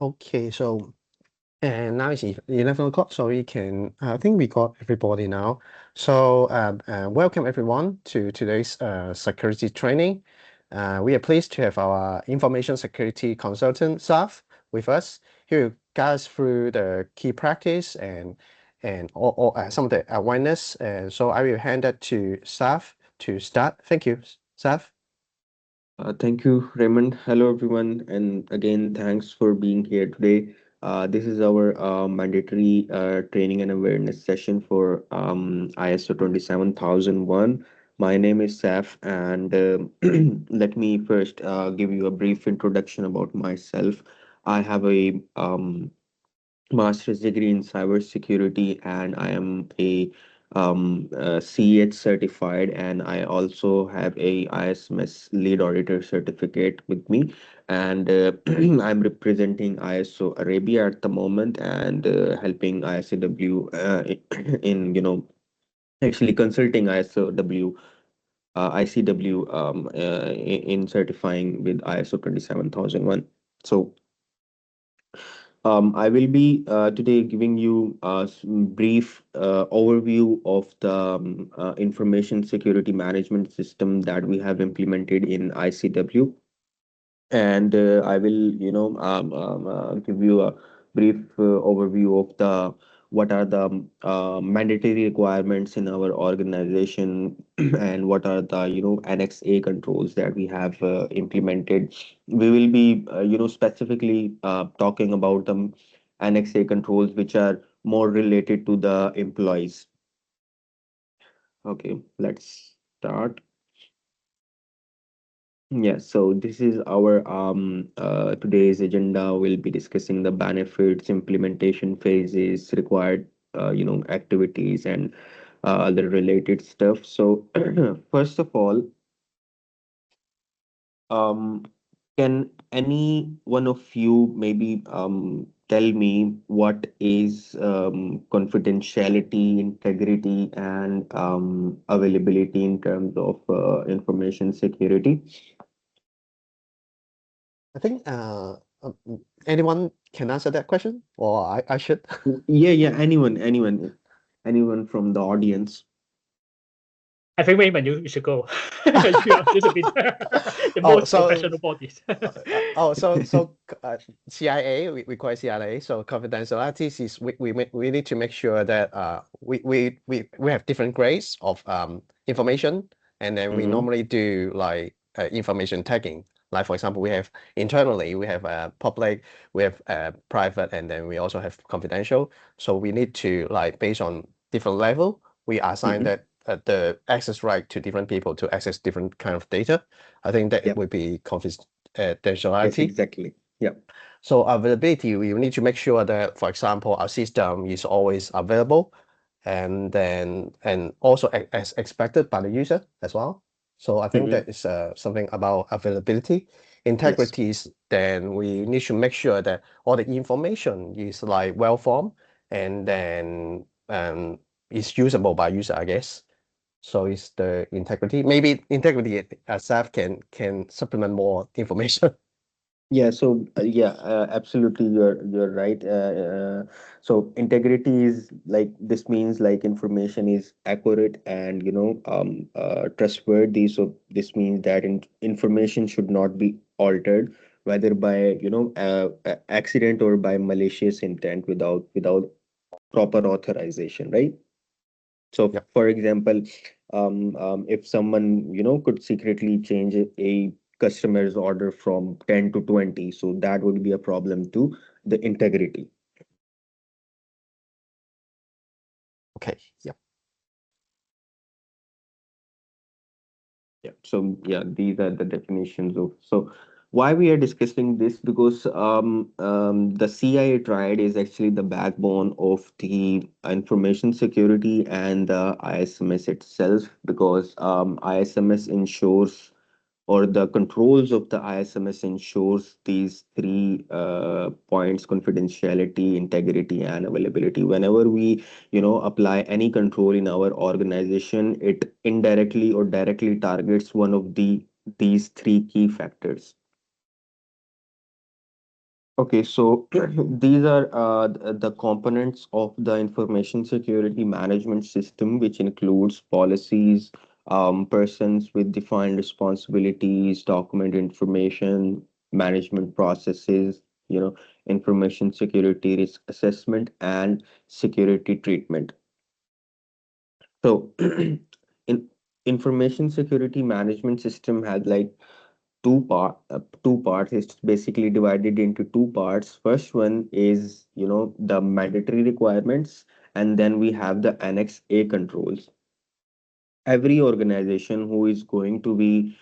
Okay, and now it's 11 o'clock, so we can, I think we got everybody now. So, welcome everyone to today's security training. We are pleased to have our information security consultant, Saf, with us. He will guide us through the key practice and some of the awareness. And so I will hand that to Saf to start. Thank you, Saf. Thank you, Raymond. Hello, everyone. And again, thanks for being here today. This is our mandatory training and awareness session for ISO 27001. My name is Saf, and let me first give you a brief introduction about myself. I have a master's degree in cybersecurity, and I am a CEH certified, and I also have a ISMS lead auditor certificate with me. And I'm representing ISO Arabia at the moment and helping ISAW in, actually consulting ICW in certifying with ISO 27001. So I will be today giving you a brief overview of the information security management system that we have implemented in ICW, and I will, give you a brief overview of the what are the mandatory requirements in our organization and what are the Annex A controls that we have implemented. We will be specifically talking about the Annex A controls which are more related to the employees. Okay, let's start. Yes, so this is our today's agenda. We'll be discussing the benefits, implementation phases, required activities and other related stuff. So first of all, um can any one of you maybe tell me what is confidentiality, integrity, and availability in terms of information security? I think anyone can answer that question, or I should. Yeah, yeah, anyone from the audience. I think Raymond, you should go. You are just a bit the Oh, most professional bodies. CIA, we require CIA. So confidentiality is we need to make sure that we have different grades of information, and then we Mm-hmm. normally do like information tagging. Like for example, we have internally we have public, we have private, and then we also have confidential. So we need to like based on different level, we assign Mm-hmm. that the access right to different people to access different kind of data. I think that it Yep. would be Yes, confidentiality. exactly. Yep. So availability, we need to make sure that, for example, our system is always available, and also as expected by the user as well. So I think Mm-hmm. that is something about availability. Yes. Integrity is then we need to make sure that all the information is like well formed and then is usable by user, I guess. So it's the integrity. Maybe integrity staff can supplement more information. Yeah, so absolutely, you're right. So integrity is like this means like information is accurate and trustworthy. So this means that information should not be altered, whether by accident or by malicious intent without proper authorization, right? So, Yep. for example, if someone could secretly change a customer's order from 10 to 20, so that would be a problem to the integrity. Okay. Yep. Yeah. So yeah, these are the definitions of. So why we are discussing this, because the CIA triad is actually the backbone of the information security and the ISMS itself, because ISMS ensures, or the controls of the ISMS ensures these three points: confidentiality, integrity, and availability. Whenever we, apply any control in our organization, it indirectly or directly targets one of these three key factors. Okay, so these are the components of the information security management system, which includes policies, persons with defined responsibilities, document information, management processes, information security risk assessment, and security treatment. So, in information security management system has like two parts. It's basically divided into two parts. First one is the mandatory requirements, and then we have the annex A controls. Every organization who is going to be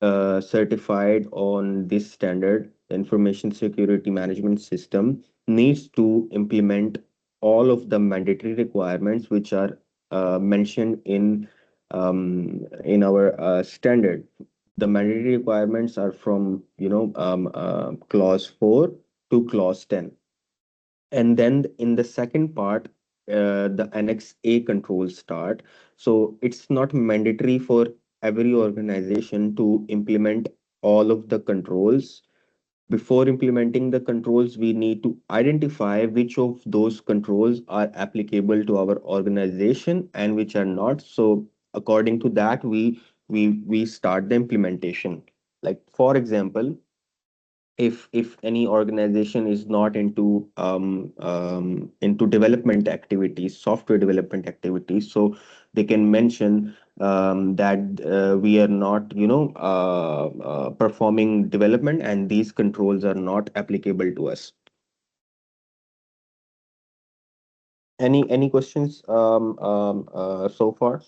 certified on this standard information security management system needs to implement all of the mandatory requirements which are mentioned in our standard. The mandatory requirements are from clause 4 to clause 10. And then in the second part, the annex A controls start. So it's not mandatory for every organization to implement all of the controls. Before implementing the controls, we need to identify which of those controls are applicable to our organization and which are not. So according to that, we start the implementation. Like for example, if any organization is not into development activities, software development activities, so they can mention that we are not performing development and these controls are not applicable to us. Any questions so far?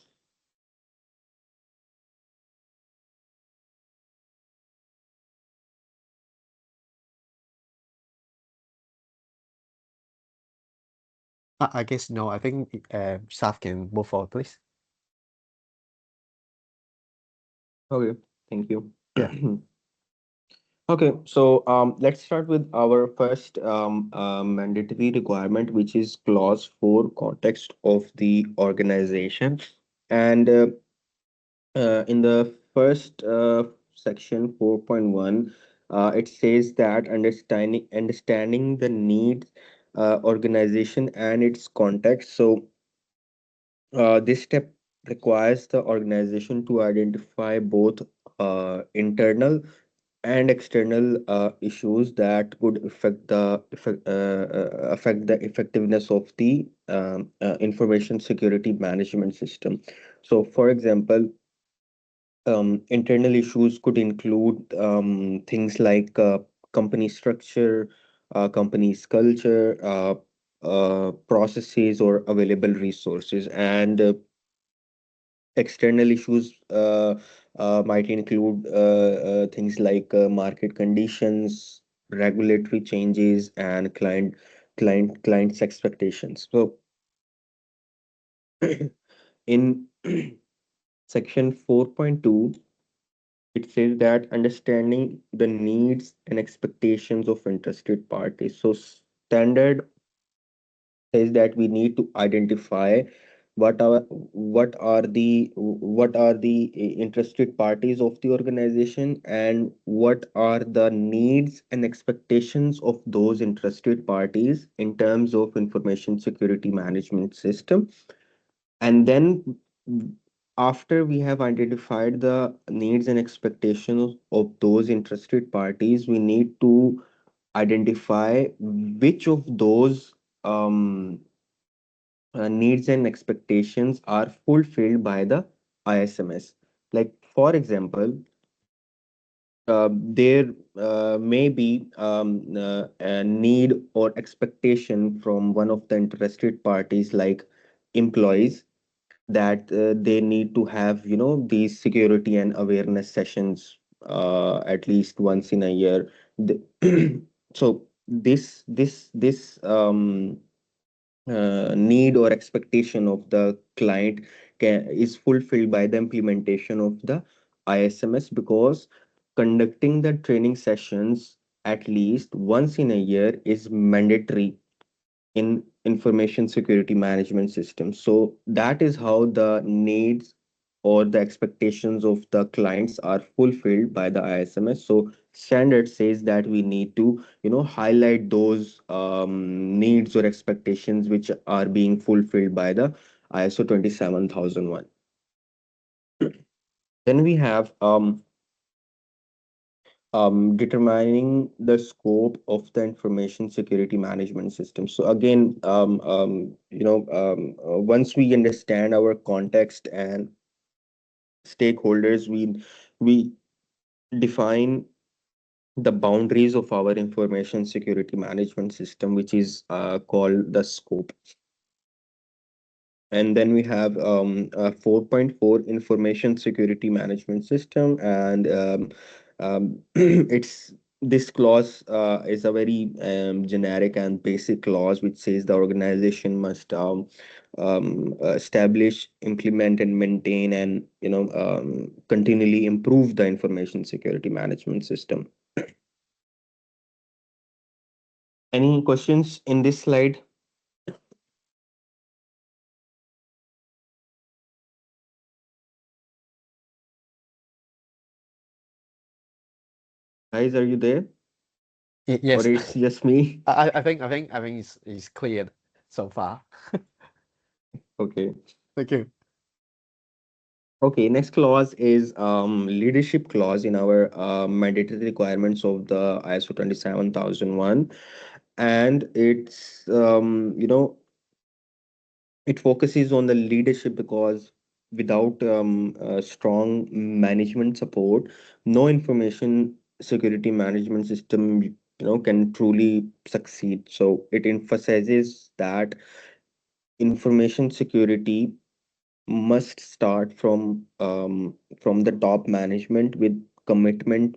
I guess no. I think Saf can move forward, please. Okay, thank you. Yeah. Okay, so let's start with our first mandatory requirement, which is clause 4, context of the organization. And in the first section 4.1, it says that understanding the needs organization and its context. So this step requires the organization to identify both internal and external issues that could affect the effectiveness of the information security management system. So, for example, internal issues could include things like company structure, company's culture, processes, or available resources, and external issues might include things like market conditions, regulatory changes, and clients' expectations. So, in section 4.2, it says that understanding the needs and expectations of interested parties. So, standard says that we need to identify what are the interested parties of the organization and what are the needs and expectations of those interested parties in terms of information security management system. And then after we have identified the needs and expectations of those interested parties, we need to identify which of those needs and expectations are fulfilled by the ISMS. Like, for example, there may be a need or expectation from one of the interested parties, like employees, that they need to have, these security and awareness sessions at least once in a year. So this need or expectation of the client is fulfilled by the implementation of the ISMS, because conducting the training sessions at least once in a year is mandatory in information security management system. So that is how the needs or the expectations of the clients are fulfilled by the ISMS. So standard says that we need to, highlight those needs or expectations which are being fulfilled by the ISO 27001. Then we have determining the scope of the information security management system. So again, once we understand our context and stakeholders, we define the boundaries of our information security management system, which is called the scope. And then we have 4.4 information security management system, and it's this clause is a very generic and basic clause which says the organization must establish, implement, and maintain, and continually improve the information security management system. Any questions in this slide? Guys, are you there? Yes, Or it's just me? I think it's clear so far. Okay. Thank you. Okay, next clause is leadership clause in our mandatory requirements of the ISO 27001. And it focuses on the leadership because without strong management support, no information security management system, can truly succeed. So it emphasizes that information security must start from the top management with commitment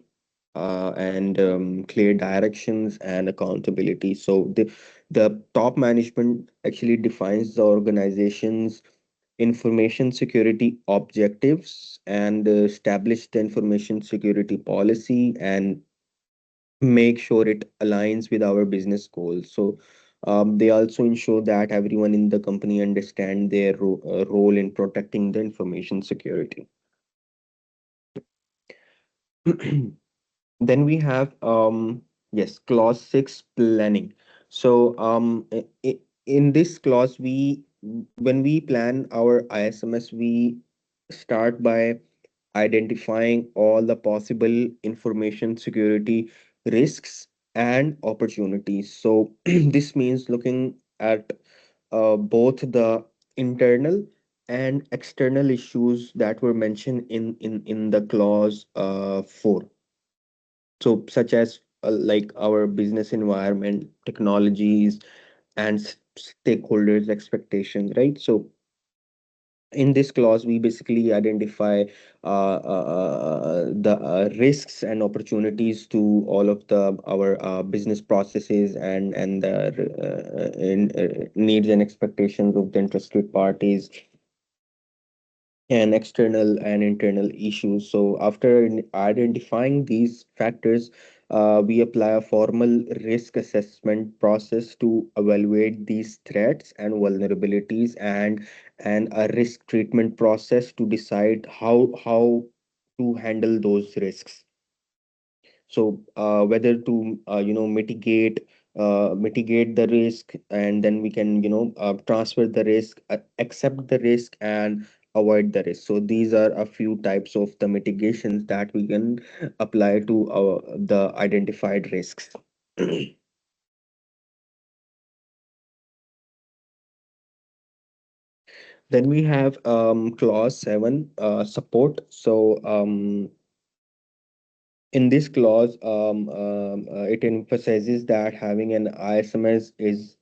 and clear directions and accountability. So the top management actually defines the organization's information security objectives and establish the information security policy and make sure it aligns with our business goals. So they also ensure that everyone in the company understand their role in protecting the information security. Then we have yes, clause 6, planning. So in this clause, when we plan our ISMS, we start by identifying all the possible information security risks and opportunities. So this means looking at both the internal and external issues that were mentioned in the clause 4. So such as like our business environment, technologies, and stakeholders expectations, right? So in this clause we basically identify the risks and opportunities to all of the our business processes and the needs and expectations of the interested parties and external and internal issues. So after identifying these factors, we apply a formal risk assessment process to evaluate these threats and vulnerabilities, and a risk treatment process to decide how to handle those risks. So whether to mitigate the risk, and then we can transfer the risk, accept the risk, and avoid the risk. So these are a few types of the mitigations that we can apply to the identified risks. Then we have clause 7, support. So in this clause, it emphasizes that having an ISMS is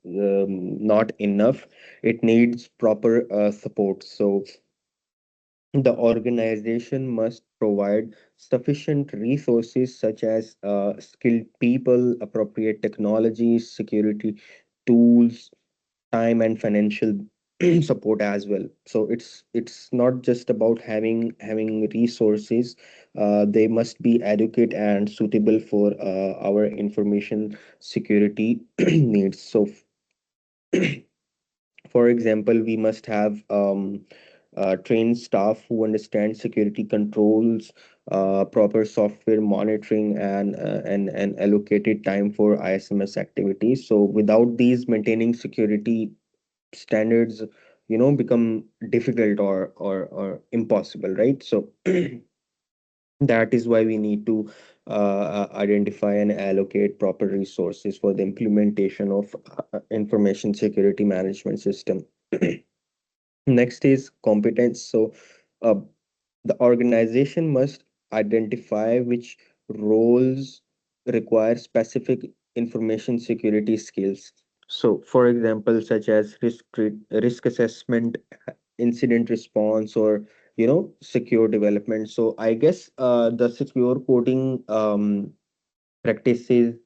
not enough. It needs proper support. So the organization must provide sufficient resources such as skilled people, appropriate technologies, security tools, time, and financial support as well. So it's not just about having resources. They must be adequate and suitable for our information security needs. So for example, we must have train staff who understand security controls, proper software monitoring, and allocated time for ISMS activities. So without these, maintaining security standards, become difficult or impossible, right? So that is why we need to identify and allocate proper resources for the implementation of information security management system. Next is competence. So uh, the organization must identify which roles require specific information security skills. So, for example, such as risk assessment, incident response, or secure development. So, I guess the secure coding practices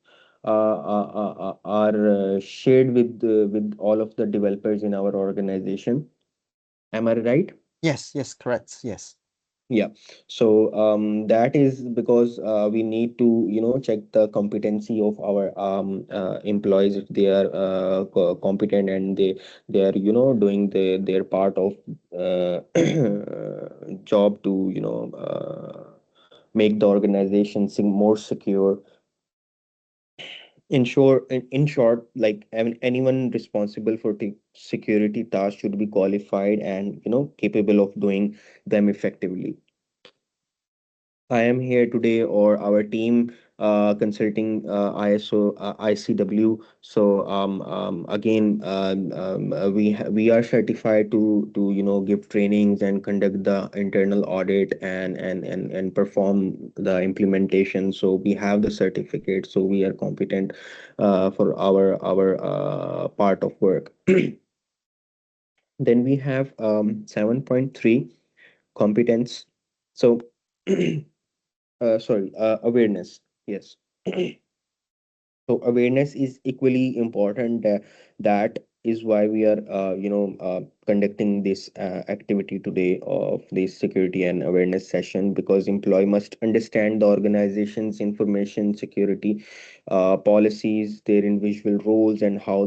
are shared with all of the developers in our organization. Am I right? Yes, yes, correct. Yes. Yeah. So that is because we need to, check the competency of our employees, if they are competent, and they are, doing their part of uh, job to, make the organization more secure. In short, like, anyone responsible for the security task should be qualified and, capable of doing them effectively. I am here today, or our team consulting ISO, ICW. So again, we are certified to give trainings and conduct the internal audit and perform the implementation. So we have the certificate. So we are competent for our part of work. Then we have 7.3 competence. So sorry, awareness. Yes. So awareness is equally important. That is why we are, conducting this activity today of this security and awareness session, because employee must understand the organization's information security policies, their individual roles, and how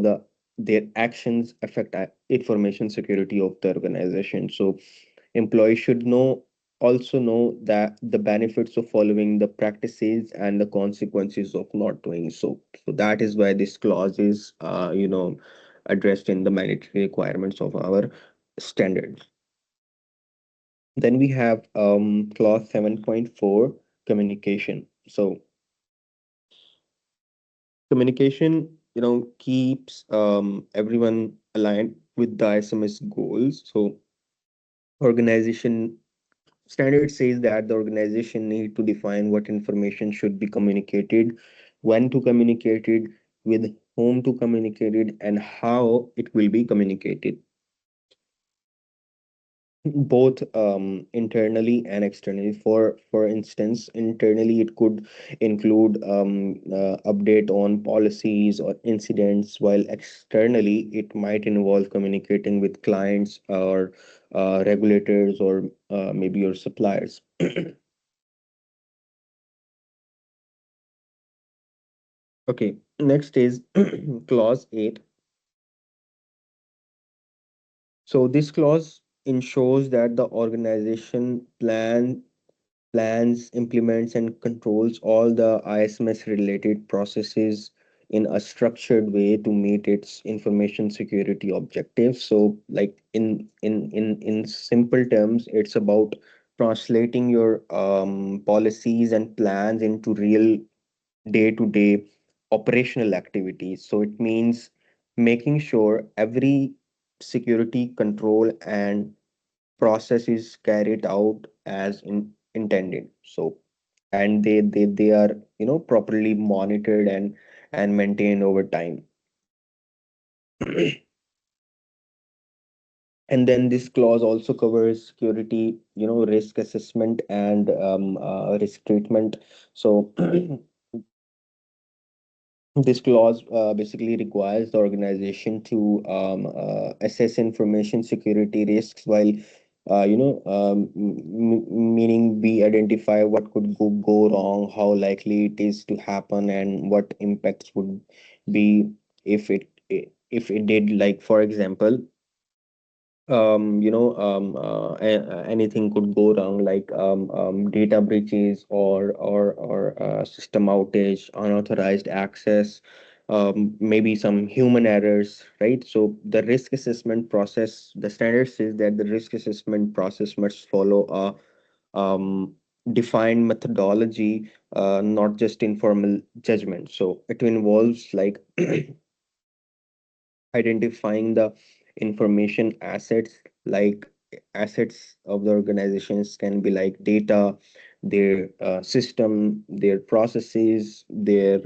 their actions affect information security of the organization. So employees should know that the benefits of following the practices and the consequences of not doing so. So that is why this clause is, addressed in the mandatory requirements of our standards. Then we have clause 7.4, communication. So communication, keeps everyone aligned with the SMS goals. So organization standard says that the organization need to define what information should be communicated, when to communicate it, with whom to communicate it, and how it will be communicated, both internally and externally. For instance, internally it could include update on policies or incidents, while externally it might involve communicating with clients or regulators, or maybe your suppliers. Okay, next is clause 8. So this clause ensures that the organization plans, implements, and controls all the ISMS related processes in a structured way to meet its information security objectives. So, like, in simple terms, it's about translating your policies and plans into real day-to-day operational activities. So it means making sure every security control and process is carried out as intended. So, and they are, properly monitored and maintained over time. And then this clause also covers security, risk assessment and risk treatment. So this clause basically requires the organization to assess information security risks, while meaning we identify what could go wrong, how likely it is to happen, and what impacts would be if it did. Like, for example, anything could go wrong, like data breaches or system outage, unauthorized access, maybe some human errors, right? So the risk assessment process, the standard says that the risk assessment process must follow a defined methodology, not just informal judgment. So it involves like identifying the information assets, like assets of the organizations can be like data, their system, their processes, their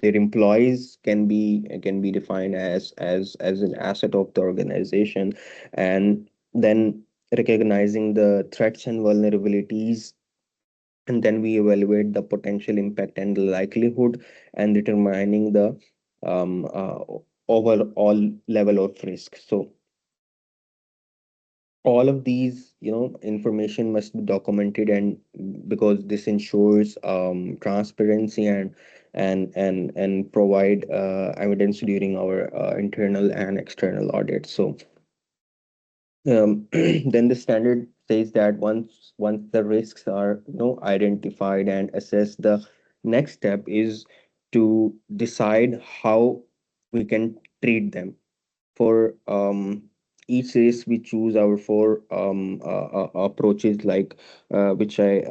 employees can be defined as an asset of the organization. And then recognizing the threats and vulnerabilities, and then we evaluate the potential impact and the likelihood, and determining the overall level of risk. So all of these, information must be documented, and because this ensures transparency and provide evidence during our internal and external audits. So then the standard says that once the risks are identified and assessed, the next step is to decide how we can treat them. For each risk, we choose our four approaches, like which I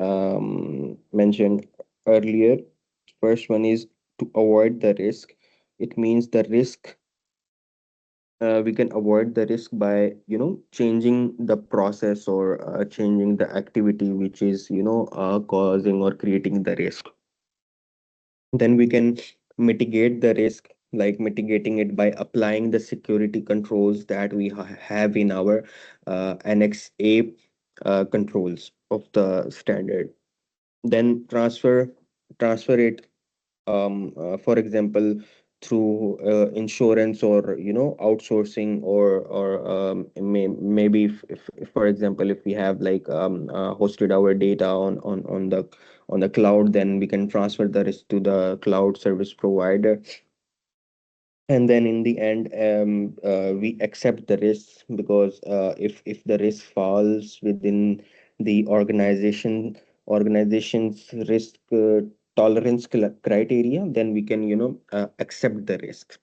mentioned earlier. First one is to avoid the risk. It means the risk, we can avoid the risk by changing the process or changing the activity which is causing or creating the risk. Then we can mitigate the risk, like mitigating it by applying the security controls that we have in our annex A controls of the standard. Then transfer it, for example, through insurance, or outsourcing, or maybe if, for example, if we have like hosted our data on the cloud, then we can transfer the risk to the cloud service provider. And then in the end, we accept the risk, because if the risk falls within the organization's risk tolerance criteria, then we can accept the risk.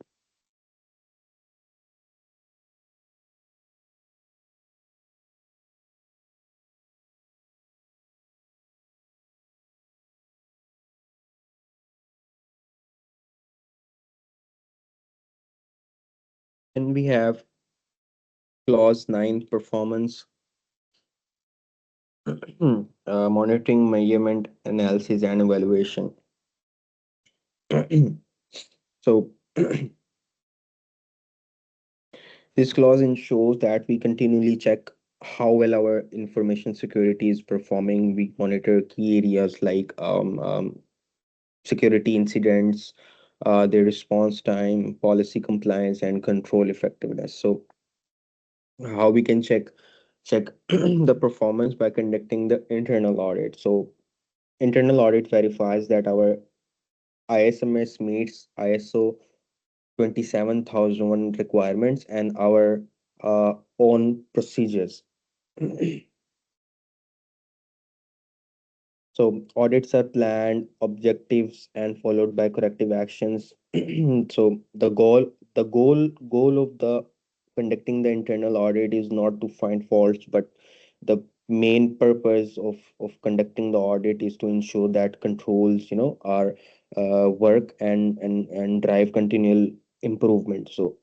And we have clause 9, performance monitoring, measurement, analysis, and evaluation. So this clause ensures that we continually check how well our information security is performing. We monitor key areas like security incidents, their response time, policy compliance, and control effectiveness. So how we can check the performance by conducting the internal audit. So internal audit verifies that our ISMS meets ISO 27001 requirements and our own procedures. So audits are planned, objectives, and followed by corrective actions. So the goal of the conducting the internal audit is not to find faults, but the main purpose of conducting the audit is to ensure that controls, are work and drive continual improvement. So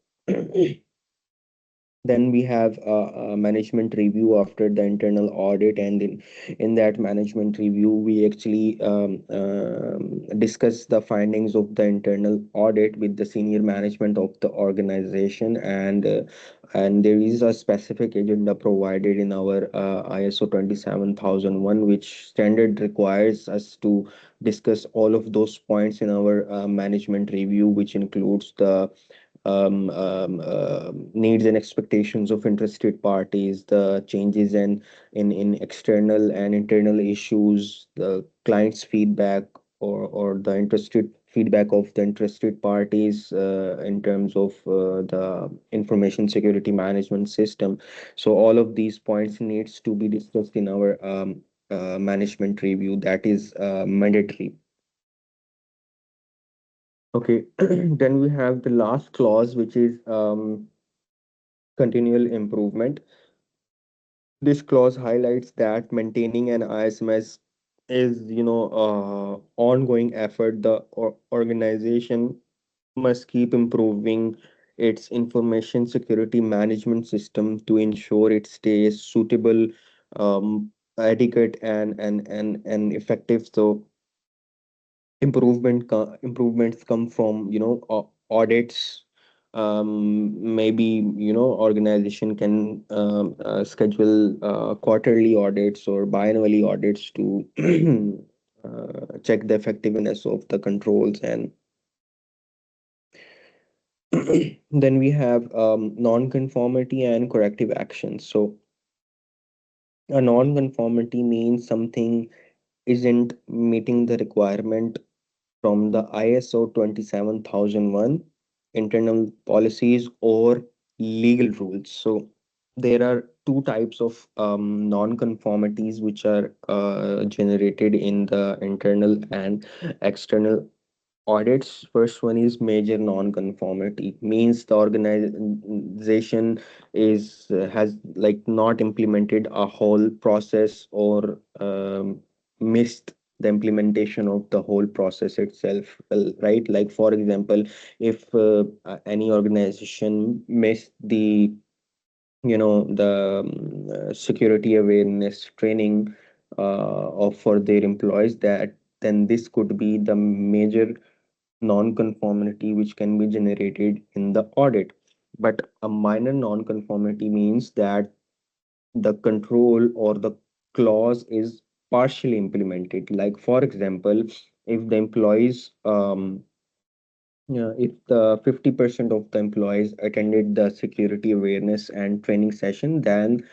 then we have a management review after the internal audit, and in that management review, we actually discuss the findings of the internal audit with the senior management of the organization. And there is a specific agenda provided in our ISO 27001, which standard requires us to discuss all of those points in our management review, which includes the needs and expectations of interested parties, the changes in external and internal issues, the client's feedback, or the interested feedback of the interested parties in terms of the information security management system. So all of these points needs to be discussed in our management review. That is mandatory. Okay, then we have the last clause, which is continual improvement. This clause highlights that maintaining an ISMS is, ongoing effort. The organization must keep improving its information security management system to ensure it stays suitable, adequate, and effective. So improvements come from audits. Maybe organization can schedule quarterly audits or biannually audits to check the effectiveness of the controls. And then we have non-conformity and corrective actions. So a non-conformity means something isn't meeting the requirement from the ISO 27001 internal policies or legal rules. So there are two types of non-conformities which are generated in the internal and external audits. First one is major non-conformity, means the organization is has like not implemented a whole process or missed the implementation of the whole process itself. Well, right, like for example, if any organization missed the security awareness training of for their employees, that then this could be the major non-conformity which can be generated in the audit. But a minor non-conformity means that the control or the clause is partially implemented. Like for example, if the employees yeah, if the 50% of the employees attended the security awareness and training session, then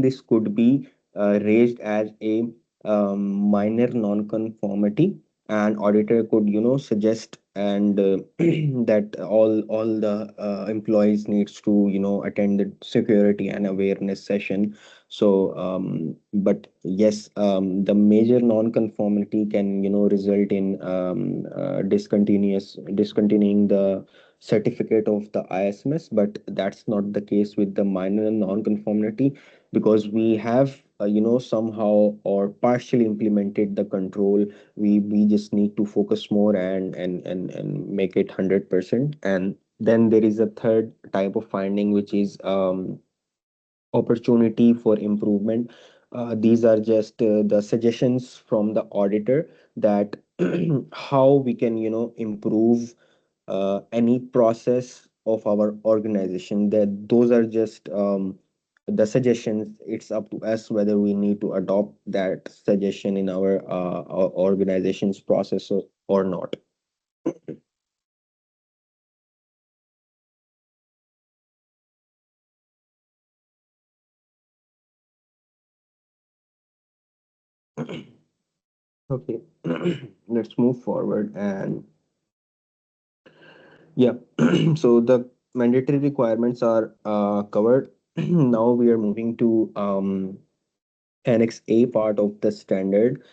this could be raised as a minor non-conformity, and auditor could suggest and that all the employees needs to attend the security and awareness session. So but yes, the major non-conformity can result in discontinuing the certificate of the ISMS, but that's not the case with the minor non-conformity, because we have somehow or partially implemented the control. We just need to focus more and make it 100%. And then there is a third type of finding, which is opportunity for improvement. These are just the suggestions from the auditor that how we can improve any process of our organization. That those are just the suggestions. It's up to us whether we need to adopt that suggestion in our organization's process or not. Okay, let's move forward. And yeah, so the mandatory requirements are covered. Now we are moving to Annex A part of the standard.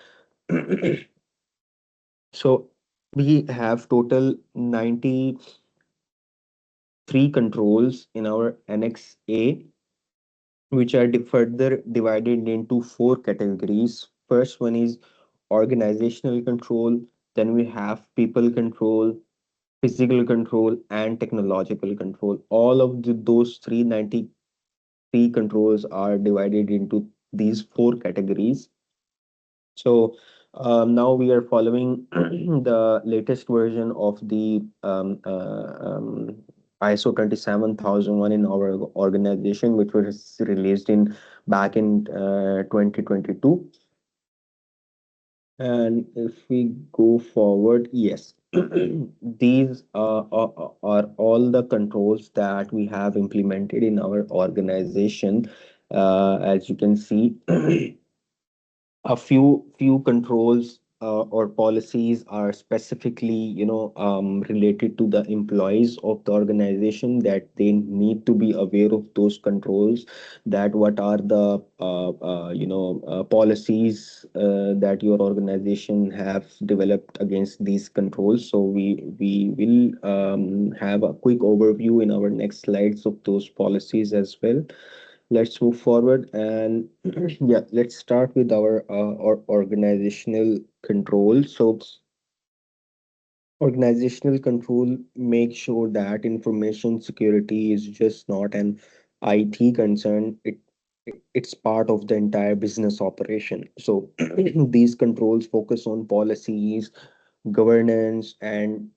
So we have total 93 controls in our Annex A, which are further divided into four categories. First one is organizational control, then we have people control, physical control, and technological control. All of those 393 controls are divided into these four categories. So now we are following the latest version of the ISO 27001 in our organization, which was released in back in 2022. And if we go forward, yes, these are all the controls that we have implemented in our organization. As you can see, a few controls or policies are specifically, related to the employees of the organization, that they need to be aware of those controls, that what are the policies that your organization have developed against these controls. So we will have a quick overview in our next slides of those policies as well. Let's move forward and yeah, let's start with our organizational control. So organizational control makes sure that information security is just not an IT concern. It's part of the entire business operation. So these controls focus on policies, governance, and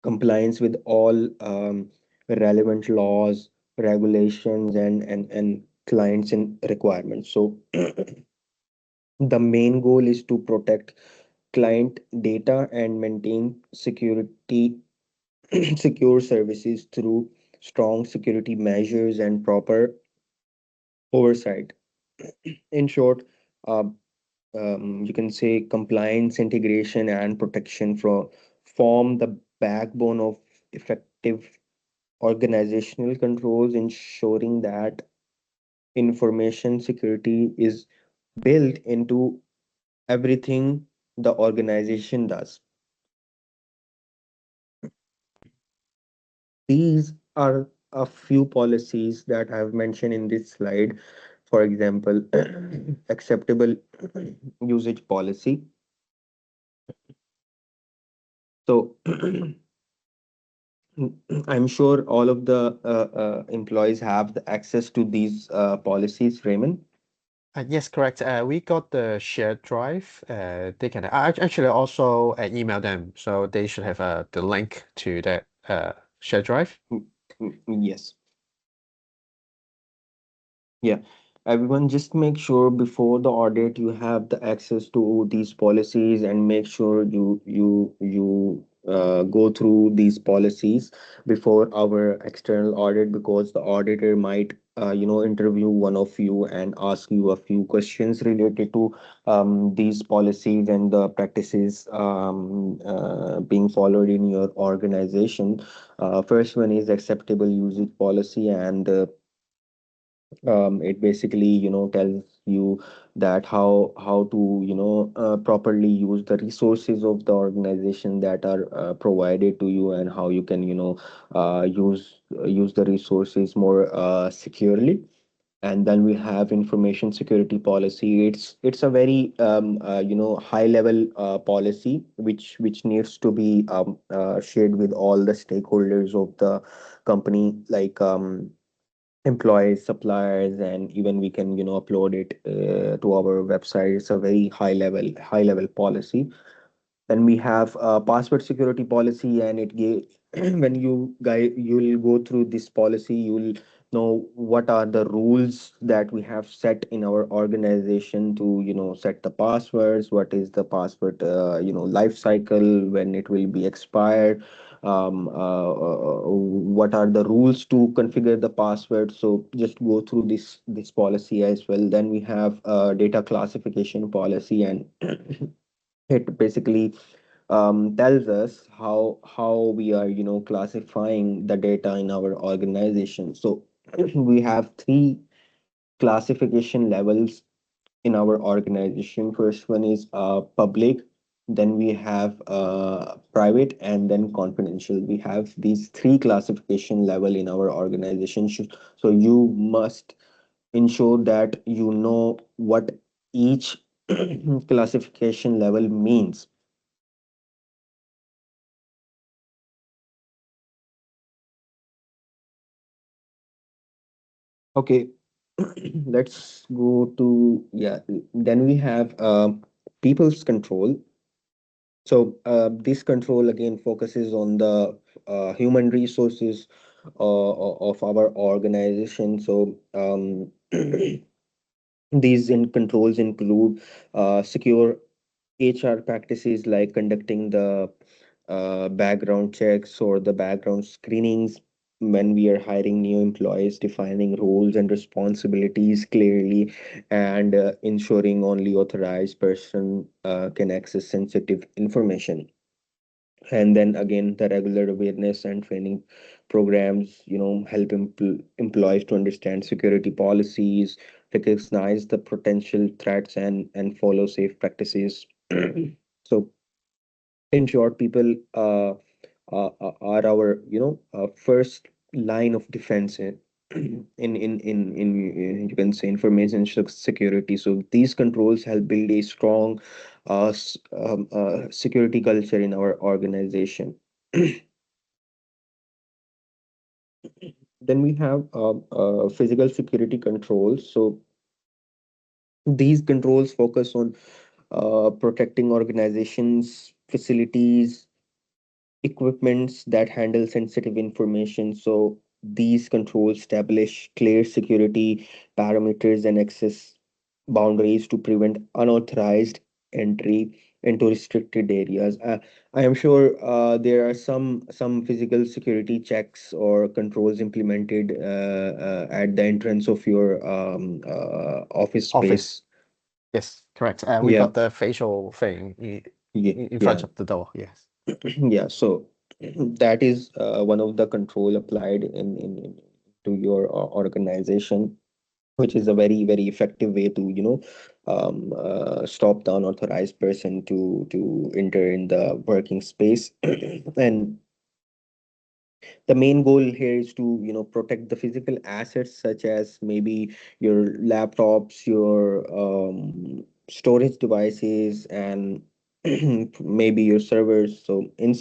compliance with all relevant laws, regulations, and clients and requirements. So the main goal is to protect client data and maintain security secure services through strong security measures and proper oversight. In short, uh, you can say compliance, integration, and protection form the backbone of effective organizational controls, ensuring that information security is built into everything the organization does. These are a few policies that I've mentioned in this slide. For example, acceptable usage policy. So I'm sure all of the employees have the access to these policies, Raymond. Yes, correct. We got the shared drive. They can actually also email them, so they should have the link to that shared drive. Yes. Yeah, everyone just make sure before the audit you have the access to these policies, and make sure you go through these policies before our external audit, because the auditor might interview one of you and ask you a few questions related to these policies and the practices being followed in your organization. First one is acceptable usage policy, and it basically tells you that how to properly use the resources of the organization that are provided to you, and how you can use the resources more securely. And then we have information security policy. It's a very high level policy, which needs to be shared with all the stakeholders of the company, like employees, suppliers, and even we can upload it to our website. It's a very high level policy. Then we have a password security policy, and it when you'll go through this policy, you'll know what are the rules that we have set in our organization to set the passwords, what is the password life cycle, when it will be expired, what are the rules to configure the password. So just go through this policy as well. Then we have data classification policy, and it basically tells us how we are classifying the data in our organization. So we have three classification levels in our organization. First one is public, then we have private, and then confidential. We have these three classification level in our organization. So you must ensure that you know what each classification level means. Okay, let's go to, yeah, then we have people's control. So this control again focuses on the human resources of our organization. So these controls include secure HR practices, like conducting the background checks or the background screenings, when we are hiring new employees, defining roles and responsibilities clearly, and ensuring only authorized person can access sensitive information. And then again, the regular awareness and training programs, help employees to understand security policies, recognize the potential threats, and follow safe practices. So in short, people are our first line of defense in you can say information security. So these controls help build a strong security culture in our organization. Then we have physical security controls. So these controls focus on protecting organizations, facilities, equipments that handle sensitive information. So these controls establish clear security parameters and access boundaries to prevent unauthorized entry into restricted areas. I am sure there are some physical security checks or controls implemented at the entrance of your office space. Office. Yes, correct. We Yeah, got the facial thing yeah, in yeah. front of the door. Yes. Yeah, so that is one of the control applied in to your organization, which is a very very effective way to stop the unauthorized person to enter in the working space. And the main goal here is to protect the physical assets such as maybe your laptops, your storage devices, and maybe your servers. So in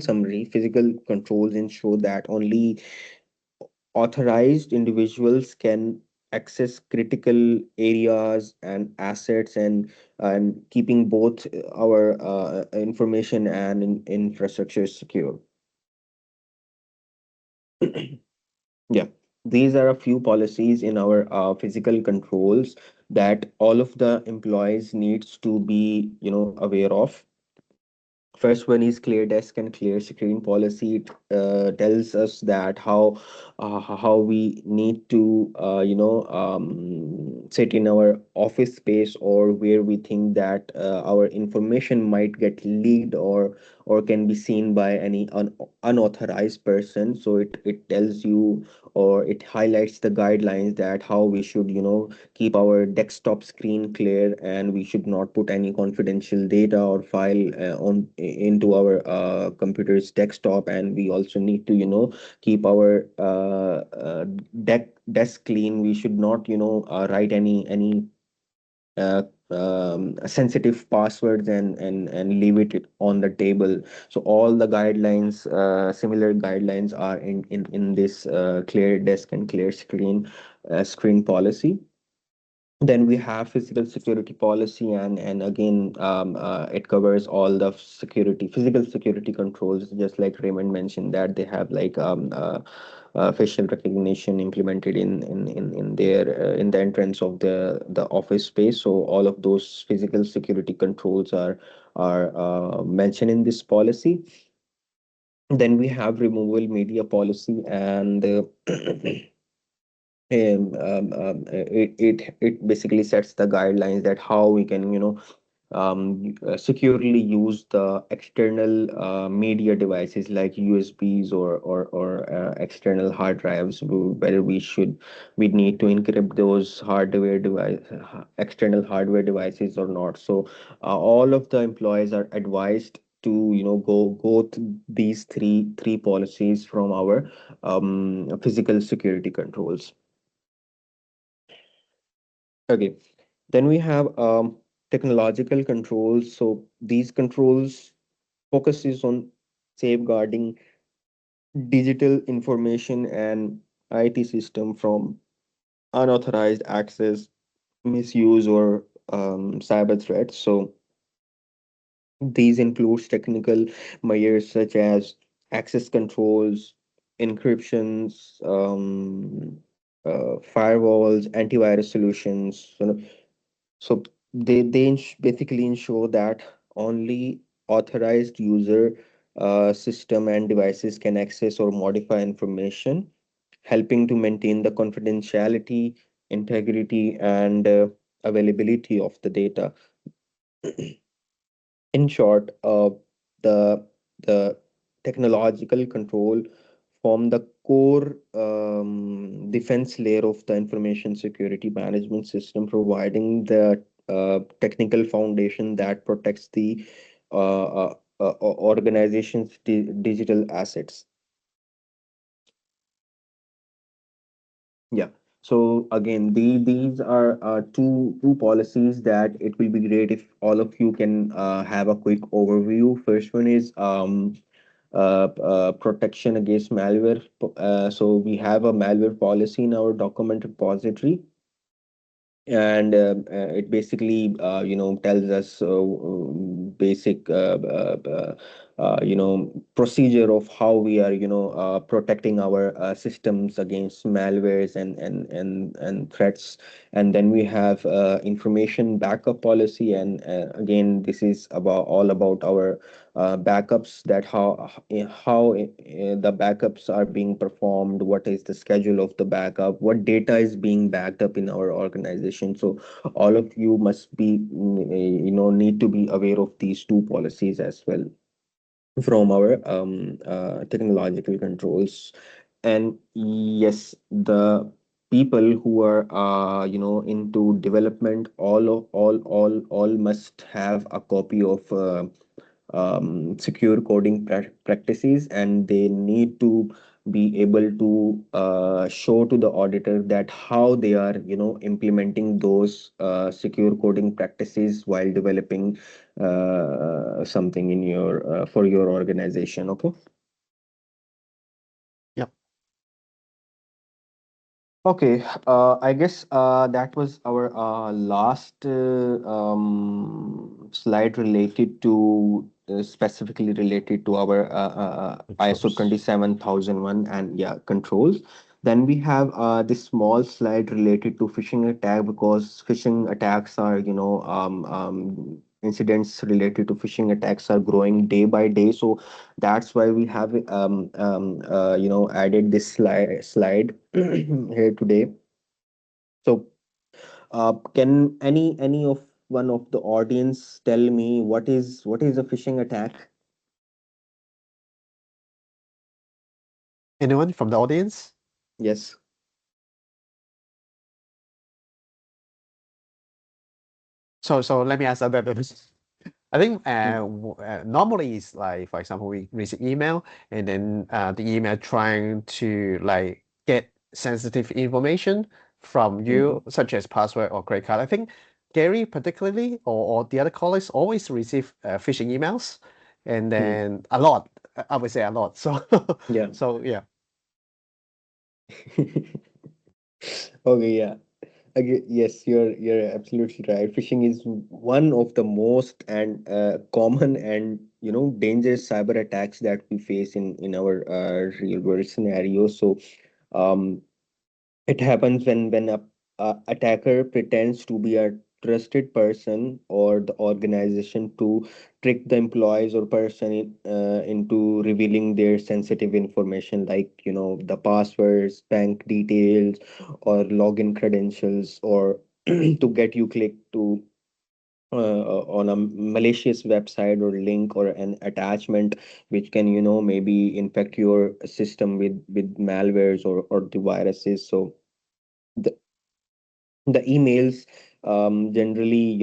summary, physical controls ensure that only authorized individuals can access critical areas and assets, and keeping both our information and infrastructure secure. Yeah, these are a few policies in our physical controls that all of the employees needs to be, aware of. First one is clear desk and clear screen policy. It tells us that how we need to sit in our office space, or where we think that our information might get leaked, or can be seen by any unauthorized person. So it tells you, or it highlights the guidelines that how we should keep our desktop screen clear, and we should not put any confidential data or file on into our computer's desktop. And we also need to keep our desk clean. We should not write any uh, sensitive passwords and leave it on the table. So all the guidelines, similar guidelines, are in this clear desk and clear screen policy. Then we have physical security policy, and again, it covers all the physical security controls, just like Raymond mentioned, that they have like facial recognition implemented in their in the entrance of the office space. So all of those physical security controls are mentioned in this policy. Then we have removal media policy, and it basically sets the guidelines that how we can securely use the external media devices like USBs or external hard drives, whether we need to encrypt those external hardware devices or not. So all of the employees are advised to go to these three policies from our physical security controls. Okay, then we have technological controls. So these controls focuses on safeguarding digital information and IT system from unauthorized access, misuse, or cyber threats. So these includes technical measures such as access controls, encryptions, firewalls, antivirus solutions. So basically ensure that only authorized user system and devices can access or modify information, helping to maintain the confidentiality, integrity, and availability of the data. In short, the the technological control form the core defense layer of the information security management system, providing the technical foundation that protects the organization's digital assets. Yeah. So again, these are two policies that it will be great if all of you can have a quick overview. First one is protection against malware. So we have a malware policy in our document repository, and it basically tells us basic procedure of how we are protecting our systems against malwares and threats. And then we have information backup policy, and again, this is about all about our backups, that how the backups are being performed, what is the schedule of the backup, what data is being backed up in our organization. So all of you must be need to be aware of these two policies as well from our technological controls. And yes, the people who are into development, all must have a copy of secure coding practices, and they need to be able to show to the auditor that how they are implementing those secure coding practices while developing something in your for your organization. Okay. Yep. Okay, I guess that was our last slide related to specifically related to our ISO Controls. 27001 and yeah, controls. Then we have this small slide related to phishing attack, because phishing attacks are, incidents related to phishing attacks are growing day by day. So that's why we have added this slide here today. So can any of one of the audience tell me what is a phishing attack? Anyone from the audience? Yes. So let me answer that. I think Mm. normally it's like, for example, we receive email, and then the email trying to like get sensitive information from you, Mhm. such as password or credit card. I think Gary particularly, or the other colleagues always receive phishing emails, and Mm. then a lot. I would say a lot. So Yeah. so yeah. Okay, yeah. Yes, you're absolutely right. Phishing is one of the most and common and dangerous cyber attacks that we face in our real world scenario. So um, it happens when a attacker pretends to be a trusted person or the organization to trick the employees or person into revealing their sensitive information, like the passwords, bank details, or login credentials, or to get you click to on a malicious website or link or an attachment which can maybe infect your system with malwares or the viruses. So the the emails generally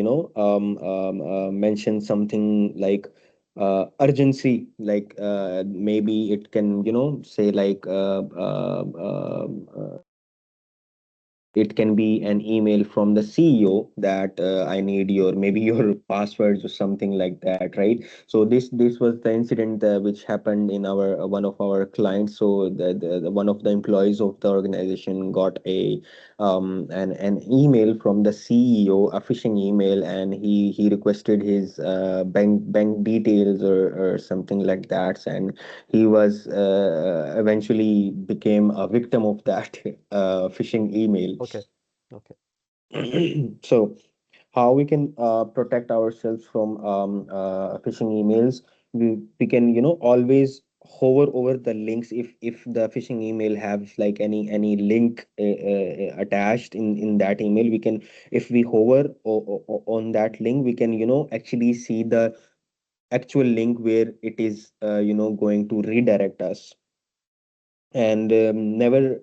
mention something like urgency, like maybe it can say like it can be an email from the CEO that I need your maybe your passwords or something like that, right? So this was the incident which happened in our one of our clients. So the one of the employees of the organization got an email from the CEO, a phishing email, and he requested his bank details or something like that, and he was eventually became a victim of that phishing email. Okay. Okay. So how we can protect ourselves from phishing emails? we can always hover over the links if the phishing email have like any link attached in that email. We can, if we hover on that link, we can actually see the actual link where it is going to redirect us. And never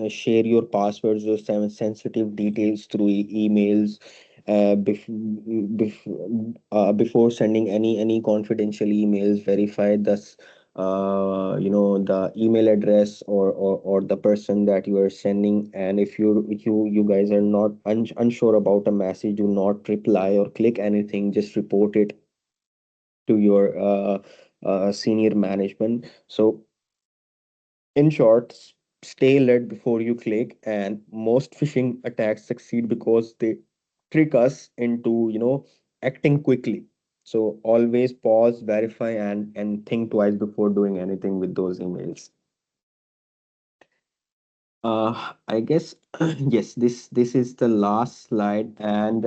share your passwords or sensitive details through emails before sending any confidential emails. Verify this the email address or the person that you are sending. And if you guys are not unsure about a message, do not reply or click anything. Just report it to your senior management. So in short, stay alert before you click. And most phishing attacks succeed because they trick us into, acting quickly. So always pause, verify, and think twice before doing anything with those emails. I guess yes, this is the last slide, and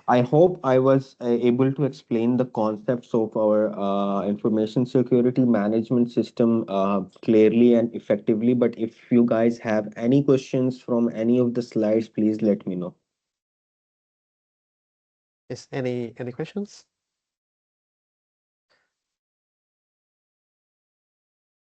I hope I was able to explain the concepts of our information security management system clearly and effectively. But if you guys have any questions from any of the slides, please let me know. Is any questions?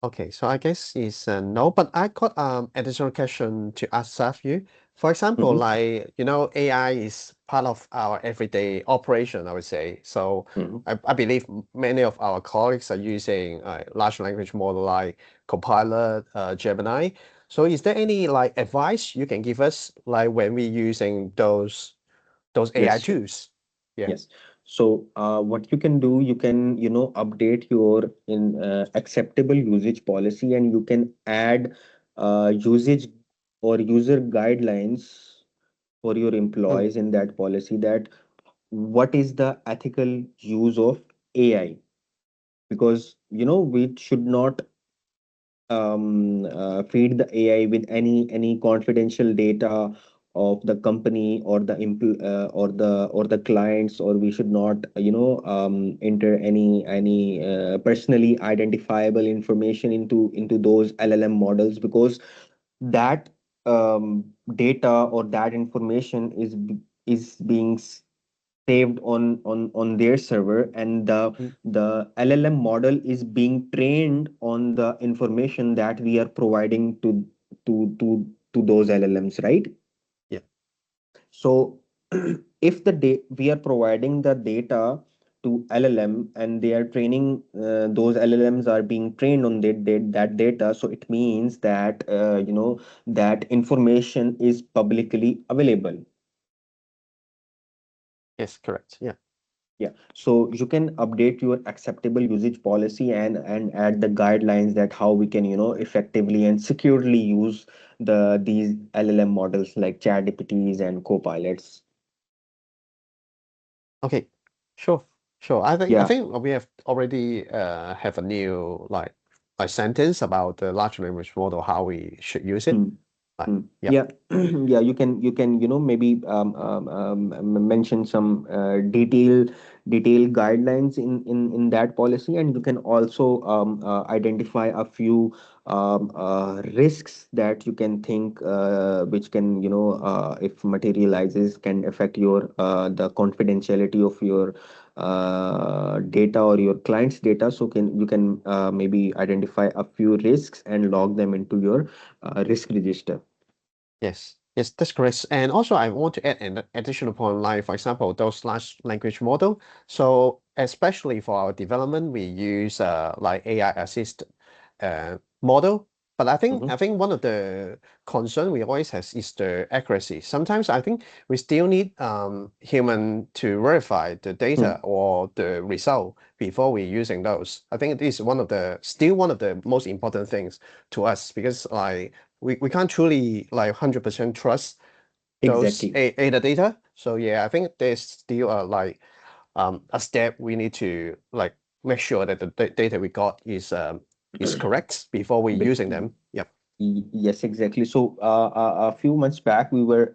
Okay, so I guess it's no, but I got additional question to ask you. For example, Mhm, like AI is part of our everyday operation, I would say. So mhm. I believe many of our colleagues are using large language model like Copilot, Gemini. So is there any like advice you can give us like when we're using those AI Yes. tools? Yeah. Yes. So what you can do, you can, update your in acceptable usage policy, and you can add usage or user guidelines for your Mm, employees in that policy, that what is the ethical use of AI. Because, we should not feed the AI with any confidential data of the company or the or the clients. Or we should not enter any personally identifiable information into those LLM models, because that data or that information is being saved on their server, and the mm, the LLM model is being trained on the information that we are providing to those LLMs, right? yeah. So if we are providing the data to LLM, and they are training, those LLMs are being trained on that data, so it means that that information is publicly available. Yes, correct. Yeah. Yeah, so you can update your acceptable usage policy, and add the guidelines that how we can effectively and securely use these LLM models like ChatGPTs and Copilots. Okay, sure, sure. I Yeah. think we have already have a new like sentence about the large language model, how we should use it. Hmm. Like, Hmm. yep. Yeah, yeah, you can maybe mention some detail guidelines in that policy. And you can also identify a few risks that you can think, which can if materializes, can affect your the confidentiality of your data or your client's data. So you can maybe identify a few risks and log them into your risk register. Yes, yes, that's correct. And also, I want to add an additional point, like for example, those large language model. So especially for our development, we use like AI assist model. But Mhm. I think one of the concern we always has is the accuracy. Sometimes I think we still need human to verify the Hmm. data or the result before we using those. I think this is one of the still one of the most important things to us because like we can't truly like 100% trust those Exactly. ADA data. So yeah, I think there's still a step we need to like make sure that the data we got is correct before we Bef- using them. Yep. Yes, exactly. So a few months back, we were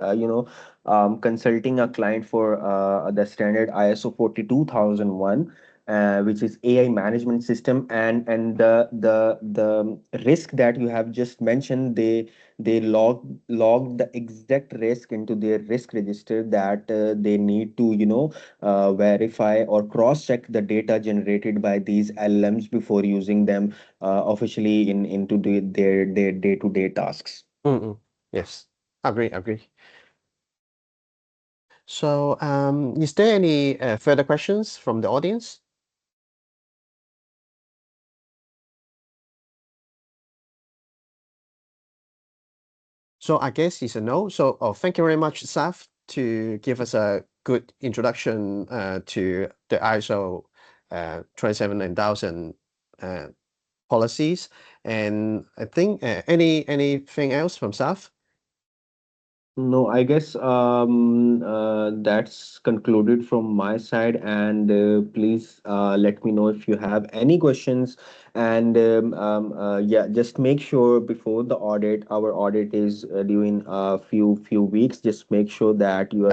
consulting a client for the standard ISO 42001. which is AI management system, and the risk that you have just mentioned, they log the exact risk into their risk register, that they need to, verify or cross check the data generated by these LLMs before using them officially into their day-to-day tasks. Mm-mm. Yes, agree. So, is there any further questions from the audience? So I guess it's a no. So, thank you very much, Saf, to give us a good introduction to the ISO 27000 policies. And I think anything else from Saf? No, I guess that's concluded from my side. And please let me know if you have any questions. And yeah, just make sure before the audit, our audit is due in a few weeks. Just make sure that you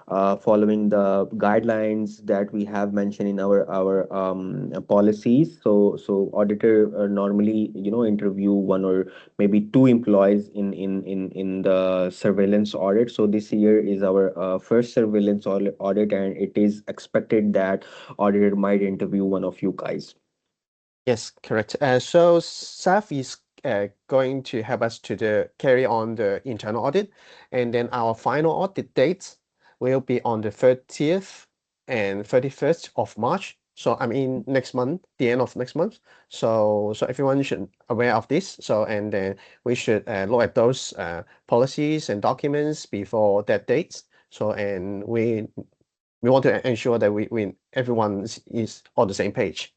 are following the guidelines that we have mentioned in our policies. So auditor normally, interview one or maybe two employees in the surveillance audit. So this year is our first surveillance audit, and it is expected that auditor might interview one of you guys. Yes, correct. So Saf is going to help us to carry on the internal audit, and then our final audit dates will be on the 30th and 31st of March. So I mean next month, the end of next month. So everyone should aware of this. So and then we should look at those policies and documents before that date. So and we want to ensure that we everyone is on the same page.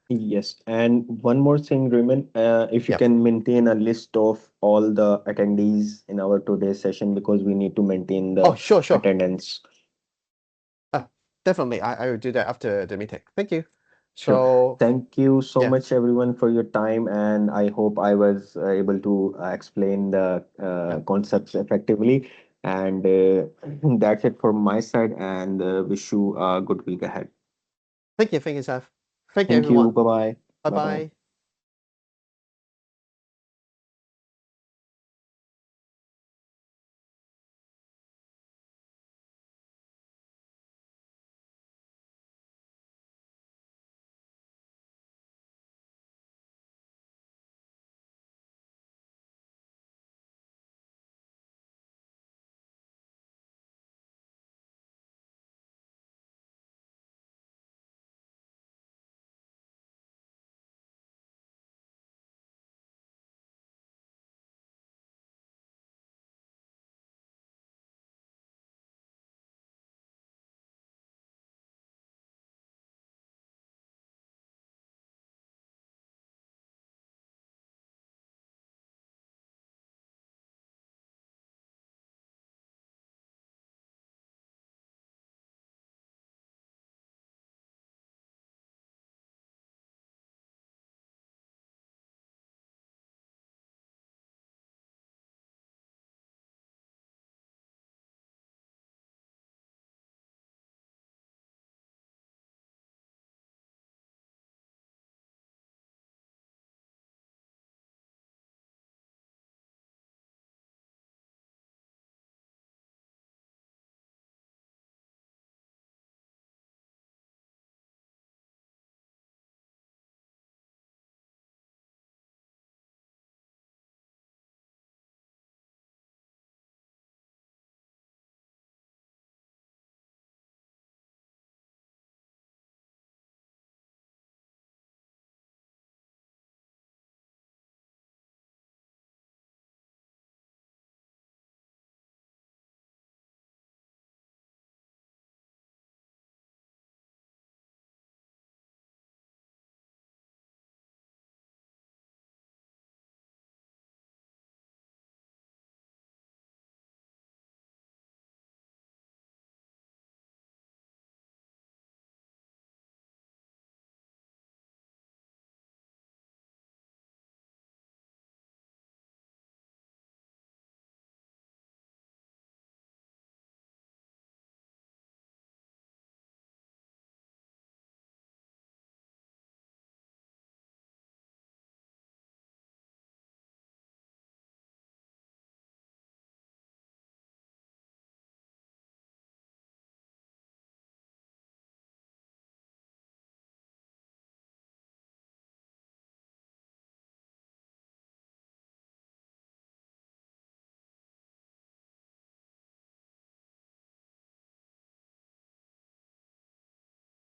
Yes, and one more thing, Raymond, if you Yep. can maintain a list of all the attendees in our today's session, because we need to maintain Oh, the sure. attendance. Definitely. I will do that after the meeting. Thank you. Sure. So, Thank you so yeah, much, everyone, for your time. And I hope I was able to explain the yeah. concepts effectively. And that's it from my side. And wish you a good week ahead. Thank you, Saf. Thank you, Thank you. everyone. Bye bye. Bye Bye bye. bye.